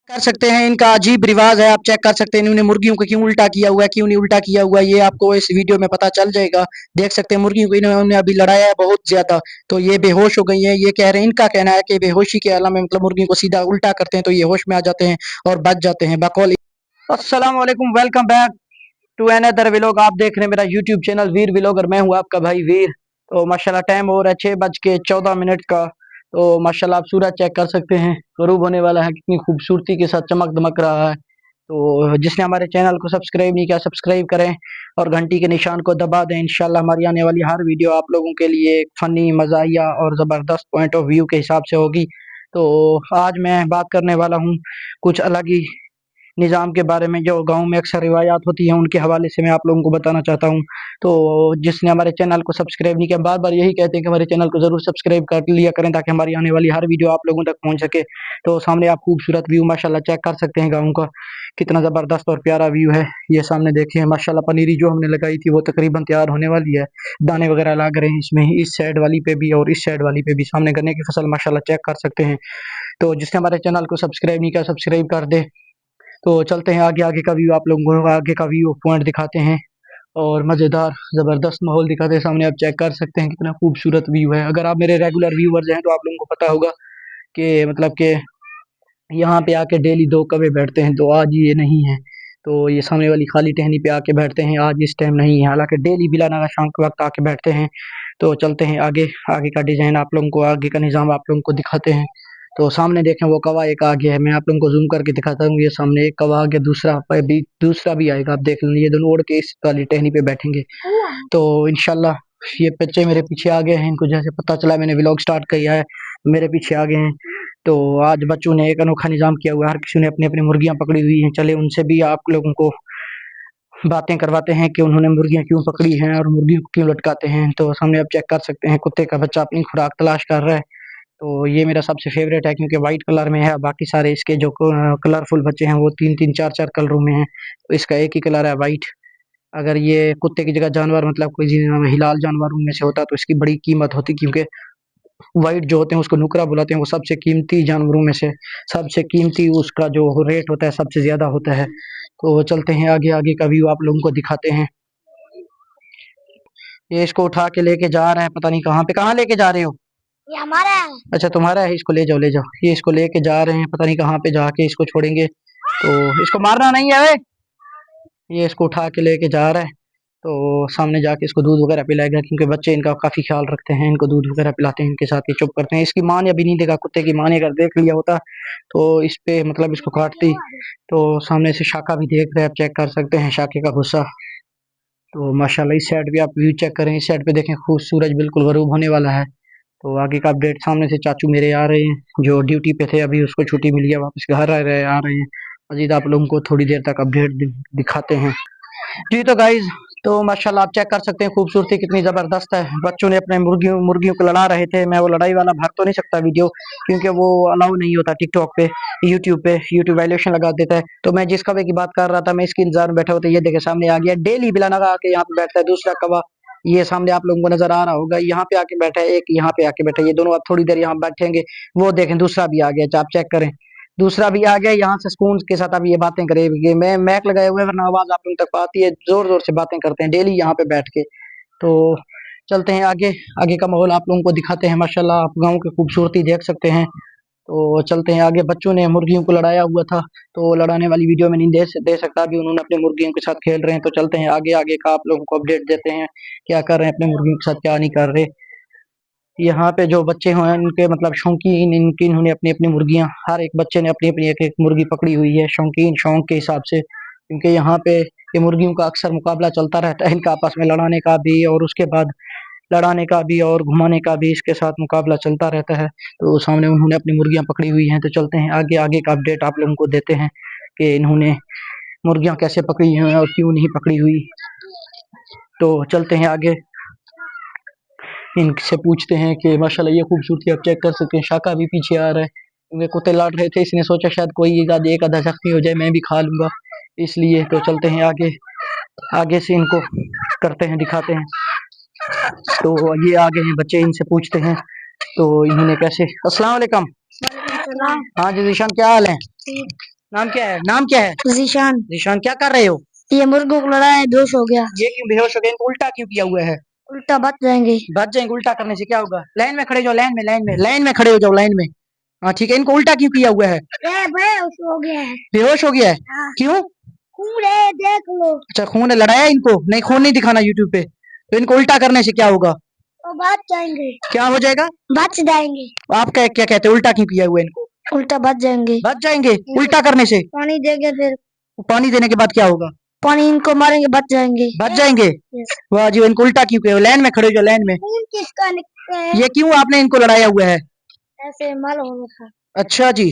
कर सकते हैं। इनका अजीब रिवाज है, आप चेक कर सकते हैं। इन्होंने मुर्गियों को क्यों उल्टा किया हुआ है, क्यों नहीं उल्टा किया हुआ है, ये आपको इस वीडियो में पता चल जाएगा। देख सकते हैं मुर्गियों को इन्होंने अभी लड़ाया है बहुत ज्यादा, तो ये बेहोश हो गई है। ये कह रहे हैं, इनका कहना है कि बेहोशी के आलम में मतलब मुर्गियों को सीधा उल्टा करते हैं तो ये होश में आ जाते हैं और बच जाते हैं बकौल। अस्सलाम वालेकुम, welcome back to another vlog. आप देख रहे हैं मेरा यूट्यूब चैनल वीर व्लॉगर, मैं हूँ आपका भाई वीर। तो माशाल्लाह टाइम हो रहा है 6:14 का। तो माशाल्लाह आप सूरज चेक कर सकते हैं, गरूब होने वाला है। कितनी खूबसूरती के साथ चमक दमक रहा है। तो जिसने हमारे चैनल को सब्सक्राइब नहीं किया, सब्सक्राइब करें और घंटी के निशान को दबा दें। इंशाल्लाह हमारी आने वाली हर वीडियो आप लोगों के लिए एक फनी, मज़ाहिया और ज़बरदस्त पॉइंट ऑफ व्यू के हिसाब से होगी। तो आज मैं बात करने वाला हूँ कुछ अलग ही निज़ाम के बारे में, जो गाँव में अक्सर रिवायात होती हैं उनके हवाले से मैं आप लोगों को बताना चाहता हूँ। तो जिसने हमारे चैनल को सब्सक्राइब नहीं किया, बार-बार यही कहते हैं कि हमारे चैनल को ज़रूर सब्सक्राइब कर लिया करें ताकि हमारी आने वाली हर वीडियो आप लोगों तक पहुँच सके। तो सामने आप खूबसूरत व्यू माशाल्लाह चेक कर सकते हैं गाँव का, कितना ज़बरदस्त और प्यारा व्यू है। ये सामने देखिए माशाल्लाह पनीरी जो हमने लगाई थी वो तकरीबन तैयार होने वाली है। दाने वगैरह लग रहे हैं इसमें, इस साइड वाली पे भी और इस साइड वाली पे भी। सामने गन्ने की फसल माशाल्लाह चेक कर सकते हैं। तो जिसने हमारे चैनल को सब्सक्राइब नहीं किया, सब्सक्राइब कर दे। तो चलते हैं आगे, आगे का व्यू आप लोगों को आगे का व्यू पॉइंट दिखाते हैं और मज़ेदार ज़बरदस्त माहौल दिखाते हैं। सामने आप चेक कर सकते हैं कितना खूबसूरत व्यू है। अगर आप मेरे रेगुलर व्यूअर्स हैं तो आप लोगों को पता होगा कि मतलब कि यहाँ पे आके डेली 2 कौवे बैठते हैं, तो आज ये नहीं है। तो ये सामने वाली खाली टहनी पे आके बैठते हैं, आज इस टाइम नहीं है। हालाँकि डेली बिला शाम के वक़्त आके बैठते हैं। तो चलते हैं आगे, आगे का डिज़ाइन आप लोगों को, आगे का निज़ाम आप लोगों को दिखाते हैं। तो सामने देखें वो कौवा एक आ गया है, मैं आप लोगों को ज़ूम करके दिखाता हूँ। ये सामने एक कौवा आ गया, दूसरा भी आएगा, आप देख लें। ये दोनों उड़ के इस वाली टहनी पे बैठेंगे। तो इंशाल्लाह ये बच्चे मेरे पीछे आ गए हैं। इनको जैसे पता चला मैंने व्लॉग स्टार्ट किया है, मेरे पीछे आ गए हैं। तो आज बच्चों ने एक अनोखा निज़ाम किया हुआ है, हर किसी ने अपनी-अपनी मुर्गियाँ पकड़ी हुई हैं। चले उनसे भी आप लोगों को बातें करवाते हैं कि उन्होंने मुर्गियाँ क्यों पकड़ी हैं और मुर्गियों को क्यों लटकाते हैं। तो सामने आप चेक कर सकते हैं, कुत्ते का बच्चा अपनी खुराक तलाश कर रहा है। तो ये मेरा सबसे फ़ेवरेट है क्योंकि वाइट कलर में है, बाकी सारे इसके जो कलरफुल बच्चे हैं वो 3-3 4-4 कलरों में हैं। तो इसका एक ही कलर है वाइट। अगर ये कुत्ते की जगह जानवर मतलब कोई हिलाल जानवर उनमें से होता तो इसकी बड़ी कीमत होती, क्योंकि व्हाइट जो होते हैं उसको नुकरा बुलाते हैं, वो सबसे कीमती जानवरों में से सबसे कीमती, उसका जो रेट होता है सबसे ज़्यादा होता है। तो चलते हैं आगे, आगे का व्यू आप लोगों को दिखाते हैं। ये इसको उठा के लेके जा रहे हैं, पता नहीं कहाँ पे, कहाँ लेके जा रहे हो? ये हमारा है। अच्छा तुम्हारा है, इसको ले जाओ ले जाओ। ये इसको लेके जा रहे हैं, पता नहीं कहाँ पे जाके इसको छोड़ेंगे। तो इसको मारना नहीं है। ये इसको उठा के लेके जा रहा है, तो सामने जाके इसको दूध वगैरह पिलाएगा, क्योंकि बच्चे इनका काफ़ी ख्याल रखते हैं, इनको दूध वगैरह पिलाते हैं, इनके साथ ये चुप करते हैं। इसकी माँ ने अभी नहीं देखा, कुत्ते की माँ ने अगर देख लिया होता तो इस पे मतलब इसको काटती। तो सामने से शाखा भी देख रहे हैं, आप चेक कर सकते हैं शाखे का गुस्सा। तो माशाल्लाह इस साइड भी आप व्यू चेक करें, इस साइड पे देखें खूब सूरज बिल्कुल गरूब होने वाला है। तो आगे का अपडेट, सामने से चाचू मेरे आ रहे हैं जो ड्यूटी पे थे, अभी उसको छुट्टी मिली है, वापस घर आ रहे हैं। मजीद आप लोगों को थोड़ी देर तक अपडेट दिखाते हैं। जी तो गाइज, तो माशाल्लाह आप चेक कर सकते हैं खूबसूरती कितनी ज़बरदस्त है। बच्चों ने अपने मुर्गियों मुर्गियों को लड़ा रहे थे। मैं वो लड़ाई वाला भर तो नहीं सकता वीडियो, क्योंकि वो अलाउ नहीं होता टिकटॉक पे, यूट्यूब वायलेशन लगा देता है। तो मैं जिस कौवे की बात कर रहा था, मैं इसके इंतजार में बैठा हुआ था। ये देखे सामने आ गया, डेली बिला नगा आके यहाँ पे बैठता है दूसरा कौवा। ये सामने आप लोगों को नजर आ रहा होगा, यहाँ पे आके बैठा है, एक यहाँ पे आके बैठा है। ये दोनों अब थोड़ी देर यहाँ बैठेंगे। वो देखें दूसरा भी आ गया, आप चेक करें, दूसरा भी आ गया। यहाँ से सुकून के साथ अब ये बातें करेंगे। मैं मैक लगाए हुए, वरना आवाज आप लोगों तक आती है, जोर जोर से बातें करते हैं डेली यहाँ पे बैठ के। तो चलते हैं आगे, आगे का माहौल आप लोगों को दिखाते हैं। माशाल्लाह आप गाँव की खूबसूरती देख सकते हैं। तो चलते हैं आगे। बच्चों ने मुर्गियों को लड़ाया हुआ था, तो लड़ाने वाली वीडियो में नहीं दे सकता, अभी उन्होंने अपने मुर्गियों के साथ खेल रहे हैं। तो चलते हैं आगे, आगे का आप लोगों को अपडेट देते हैं, क्या कर रहे हैं अपने मुर्गियों के साथ, क्या नहीं कर रहे। यहाँ पे जो बच्चे हैं उनके मतलब शौकीन, इनकी इन्होंने अपनी अपनी मुर्गियाँ, हर एक बच्चे ने अपनी अपनी एक एक मुर्गी पकड़ी हुई है, शौकीन शौक के हिसाब से। क्योंकि यहाँ पे ये मुर्गियों का अक्सर मुकाबला चलता रहता है, इनका आपस में लड़ाने का भी और उसके बाद लड़ाने का भी और घुमाने का भी, इसके साथ मुकाबला चलता रहता है। तो सामने उन्होंने अपनी मुर्गियाँ पकड़ी हुई हैं। तो चलते हैं आगे, आगे का अपडेट आप लोगों को देते हैं कि इन्होंने मुर्गियाँ कैसे पकड़ी हैं और क्यों नहीं पकड़ी हुई। तो चलते हैं आगे, इनसे पूछते हैं कि माशाल्लाह ये खूबसूरती आप चेक कर सकते हैं। शाका भी पीछे आ रहा है, क्योंकि कुत्ते लड़ रहे थे, इसने सोचा शायद कोई एक आधा जख्मी हो जाए, मैं भी खा लूंगा इसलिए। तो चलते हैं आगे, आगे से इनको करते हैं, दिखाते हैं। तो ये आगे हैं बच्चे, इनसे पूछते हैं तो इन्होंने कैसे। अस्सलाम वालेकुम। हाँ जी जीशान, क्या हाल है? नाम क्या है? नाम क्या है? जीशान। जीशान, क्या कर रहे हो? ये मुर्गों को लड़ा है, बेहोश हो गया। ये क्यों बेहोश हो गए? इनको उल्टा क्यों किया हुआ है? उल्टा बच जाएंगे। बच जाएंगे? उल्टा करने से क्या होगा? लाइन में खड़े हो जाओ, लाइन में खड़े हो जाओ, लाइन में। हाँ ठीक है, इनको उल्टा क्यों किया हुआ है? बेहोश हो गया है। बेहोश हो गया है? हाँ। क्यों? खून है, देख लो। अच्छा, खून है, लड़ाया इनको? नहीं, खून नहीं दिखाना यूट्यूब पे। तो इनको उल्टा करने से क्या होगा? तो बच जाएंगे। क्या हो जाएगा? बच जाएंगे। आप क्या कहते हैं? उल्टा क्यों किया हुआ है इनको? उल्टा बच जाएंगे। बच जाएंगे उल्टा करने से? पानी देंगे फिर। पानी देने के बाद क्या होगा? पानी इनको मारेंगे, बच जाएंगे। बच जाएंगे? यस। वाह जी, इनको उल्टा क्यों किया? लाइन में खड़े हो जाओ, लाइन में। खून किसका निकलता है? ये क्यों आपने इनको लड़ाया हुआ है? ऐसे मालूम हो था। अच्छा जी,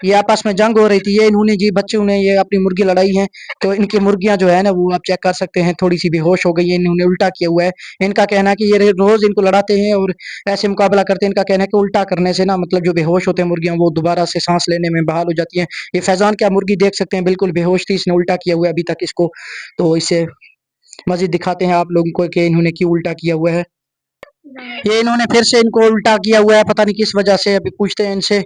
ये आपस में जंग हो रही थी, ये इन्होंने जी बच्चों ने ये अपनी मुर्गी लड़ाई है। तो इनकी मुर्गियां जो है ना, वो आप चेक कर सकते हैं, थोड़ी सी बेहोश हो गई है, इन्होंने उल्टा किया हुआ है। इनका कहना है कि ये रोज इनको लड़ाते हैं और ऐसे मुकाबला करते हैं। इनका कहना है कि उल्टा करने से ना, मतलब जो बेहोश होते हैं मुर्गियां, वो दोबारा से सांस लेने में बहाल हो जाती हैं। ये फैजान क्या मुर्गी देख सकते हैं, बिल्कुल बेहोश थी, इसने उल्टा किया हुआ है अभी तक इसको। तो इसे मजीद दिखाते हैं आप लोगों को कि इन्होंने क्यों उल्टा किया हुआ है। ये इन्होंने फिर से इनको उल्टा किया हुआ है, पता नहीं किस वजह से, अभी पूछते हैं इनसे।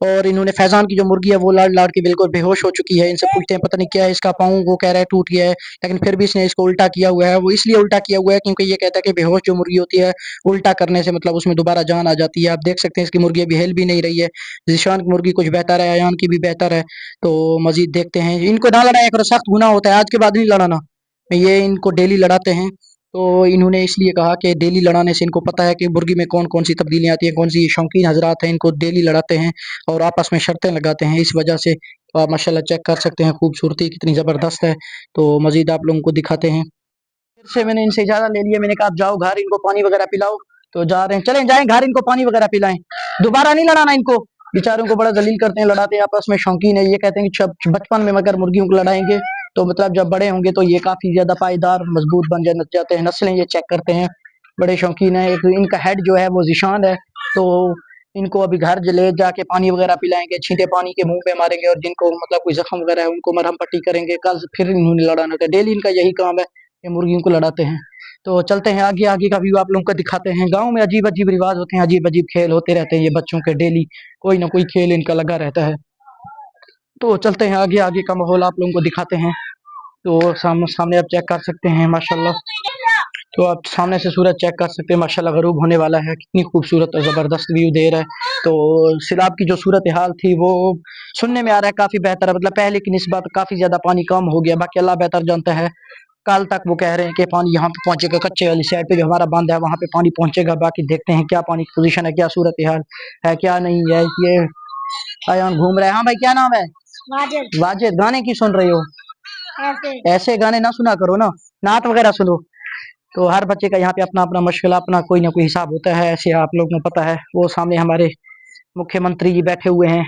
और इन्होंने फैजान की जो मुर्गी है वो लाड़ लाड़ के बिल्कुल बेहोश हो चुकी है। इनसे पूछते हैं पता नहीं क्या है इसका, पाँव वो कह रहा है टूट गया है, लेकिन फिर भी इसने इसको उल्टा किया हुआ है। वो इसलिए उल्टा किया हुआ है क्योंकि ये कहता है कि बेहोश जो मुर्गी होती है, उल्टा करने से मतलब उसमें दोबारा जान आ जाती है। आप देख सकते हैं इसकी मुर्गी अभी हिल भी नहीं रही है। जीशान की मुर्गी कुछ बेहतर है, अयान की भी बेहतर है। तो मजीद देखते हैं। इनको ना लड़ाया करो, सख्त गुनाह होता है, आज के बाद नहीं लड़ाना। ये इनको डेली लड़ाते हैं। तो इन्होंने इसलिए कहा कि डेली लड़ाने से इनको पता है कि मुर्गी में कौन-कौन सी तब्दीलियाँ आती हैं, कौन सी शौकीन हज़रात हैं, इनको डेली लड़ाते हैं और आपस में शर्तें लगाते हैं। इस वजह से आप माशाल्लाह चेक कर सकते हैं, खूबसूरती कितनी ज़बरदस्त है। तो मज़ीद आप लोगों को दिखाते हैं। फिर से मैंने इनसे इजाज़त ले लिया, मैंने कहा आप जाओ घर, इनको पानी वगैरह पिलाओ। तो जा रहे हैं, चलें जाएँ घर, इनको पानी वगैरह पिलाएँ। दोबारा नहीं लड़ाना इनको, बेचारों को बड़ा ज़लील करते हैं, लड़ाते हैं, आपस में शौकीन है। ये कहते हैं कि जब बचपन में मगर मुर्गियों को लड़ाएँगे तो मतलब जब बड़े होंगे तो ये काफ़ी ज़्यादा पायदार, मज़बूत बन जाते हैं। नस्लें ये चेक करते हैं, बड़े शौकीन हैं। एक इनका हेड जो है वो ज़ीशान है, तो इनको अभी घर ले जाके पानी वगैरह पिलाएँगे, छींटे पानी के मुँह पे मारेंगे और जिनको मतलब कोई ज़ख्म वगैरह है उनको मरहम पट्टी करेंगे। कल फिर इन्होंने लड़ाना होता है, डेली इनका यही काम है, ये मुर्गियों को लड़ाते हैं। तो चलते हैं आगे, आगे का व्यू आप लोगों को दिखाते हैं। गाँव में अजीब-अजीब रिवाज होते हैं, अजीब-अजीब खेल होते रहते हैं, ये बच्चों के डेली कोई ना कोई खेल इनका लगा रहता है। तो चलते हैं आगे, आगे का माहौल आप लोगों को दिखाते हैं। तो सामने आप चेक कर सकते हैं माशाल्लाह। तो आप सामने से सूरज चेक कर सकते हैं, माशाल्लाह ग़रूब होने वाला है। कितनी खूबसूरत और ज़बरदस्त व्यू दे रहा है। तो सैलाब की जो सूरत हाल थी वो सुनने में आ रहा है काफ़ी बेहतर है, मतलब पहले की निस्बत काफ़ी ज़्यादा पानी कम हो गया। बाकी अल्लाह बेहतर जानता है। कल तक वो कह रहे हैं कि पानी यहाँ पे पहुँचेगा, कच्चे वाली साइड पे जो हमारा बांध है वहाँ पे पानी पहुँचेगा। बाकी देखते हैं क्या पानी की पोजीशन है, क्या सूरत हाल है, क्या नहीं है। ये अयान घूम रहा है। हाँ भाई, क्या नाम है? वाजिद। वाजिद। गाने क्यों सुन रहे हो? ऐसे गाने ना सुना करो ना, नात वगैरह सुनो। तो हर बच्चे का यहाँ पे अपना अपना मशगला, अपना कोई ना कोई हिसाब होता है, ऐसे आप लोगों को पता है। वो सामने हमारे मुख्यमंत्री जी बैठे हुए हैं,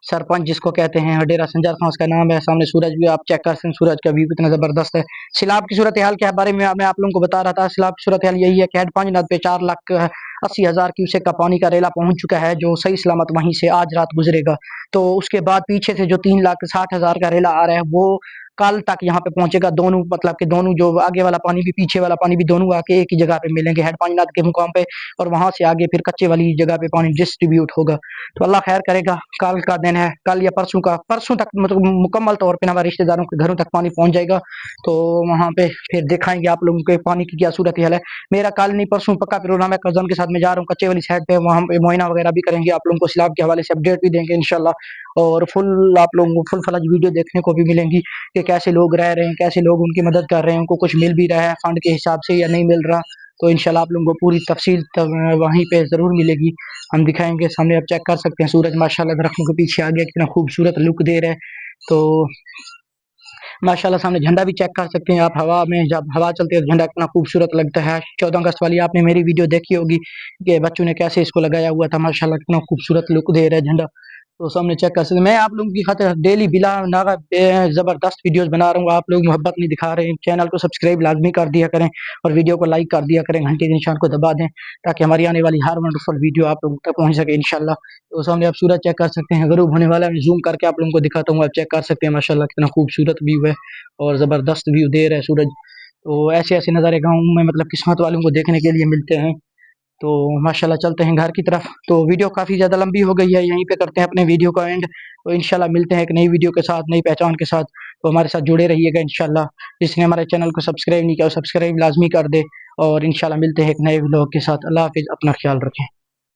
सरपंच जिसको कहते हैं, डेरा संजर खान उसका नाम है। सामने सूरज भी आप चेक कर सकते हैं, सूरज का व्यू कितना ज़बरदस्त है। सैलाब की सूरत हाल के बारे में मैं आप लोगों को बता रहा था। सैलाब की सूरत हाल यही है कि हेड पांचनाद पे 4,80,000 क्यूसेक का पानी का रेला पहुंच चुका है, जो सही सलामत वहीं से आज रात गुजरेगा। तो उसके बाद पीछे से जो 3,60,000 का रेला आ रहा है वो कल तक यहाँ पे पहुंचेगा। दोनों मतलब कि दोनों जो आगे वाला पानी भी पीछे वाला पानी भी दोनों आके एक ही जगह पे मिलेंगे, हेड पांचनाद के मुकाम पे, और वहां से आगे फिर कच्चे वाली जगह पे पानी डिस्ट्रीब्यूट होगा। तो अल्लाह खैर करेगा। कल का दिन है, कल या परसों तक मतलब मुकम्मल तौर पे हमारे रिश्तेदारों के घरों तक पानी पहुंच जाएगा। तो वहां पे फिर दिखाएंगे आप लोगों के पानी की क्या सूरत हाल है। मेरा कल नहीं परसों पक्का प्रोग्राम है, कजन के साथ मैं जा रहा हूँ कच्चे वाली साइड पे, वहां पे मुआयना वगैरह भी करेंगे, आप लोगों को सैलाब के हवाले से अपडेट भी देंगे इंशाल्लाह। और फुल आप लोगों को फुल फ्लैज वीडियो देखने को भी मिलेंगी कि कैसे लोग रह रहे हैं, कैसे लोग उनकी मदद कर रहे हैं, उनको कुछ मिल भी रहा है फंड के हिसाब से या नहीं मिल रहा। तो इंशाल्लाह आप लोगों को पूरी तफसील वहीं पे ज़रूर मिलेगी, हम दिखाएंगे। सामने आप चेक कर सकते हैं, सूरज माशाल्लाह दरख्तों के पीछे आ गया, कितना खूबसूरत लुक दे रहा है। तो माशाल्लाह सामने झंडा भी चेक कर सकते हैं आप, हवा में जब हवा चलती है तो झंडा कितना खूबसूरत लगता है। 14 अगस्त वाली आपने मेरी वीडियो देखी होगी कि बच्चों ने कैसे इसको लगाया हुआ था, माशाल्लाह कितना खूबसूरत लुक दे रहा है झंडा। तो सामने चेक कर सकते हैं। मैं आप लोगों की खातिर डेली बिला नागा ज़बरदस्त वीडियोस बना रहा हूँ, आप लोग मोहब्बत नहीं दिखा रहे हैं। चैनल को सब्सक्राइब लाजमी कर दिया करें और वीडियो को लाइक कर दिया करें, घंटे के निशान को दबा दें ताकि हमारी आने वाली हर वंडरफुल वीडियो आप लोगों तक पहुँच सके इंशाल्लाह। तो सामने आप सूरज चेक कर सकते हैं, ग़रूब होने वाला है। मैं ज़ूम करके आप लोगों को दिखाता हूँ, आप चेक कर सकते हैं माशाल्लाह कितना खूबसूरत व्यू है और ज़बरदस्त व्यू दे रहा है सूरज। तो ऐसे-ऐसे नज़ारे गाँव में मतलब किस्मत वालों को देखने के लिए मिलते हैं। तो माशाल्लाह चलते हैं घर की तरफ। तो वीडियो काफ़ी ज़्यादा लंबी हो गई है, यहीं पे करते हैं अपने वीडियो का एंड। तो इंशाल्लाह मिलते हैं एक नई वीडियो के साथ, नई पहचान के साथ। तो हमारे साथ जुड़े रहिएगा इंशाल्लाह। जिसने हमारे चैनल को सब्सक्राइब नहीं किया, वो सब्सक्राइब लाज़मी कर दे। और इंशाल्लाह मिलते हैं एक नए व्लॉग के साथ। अल्लाह हाफ़िज़, अपना ख्याल रखें।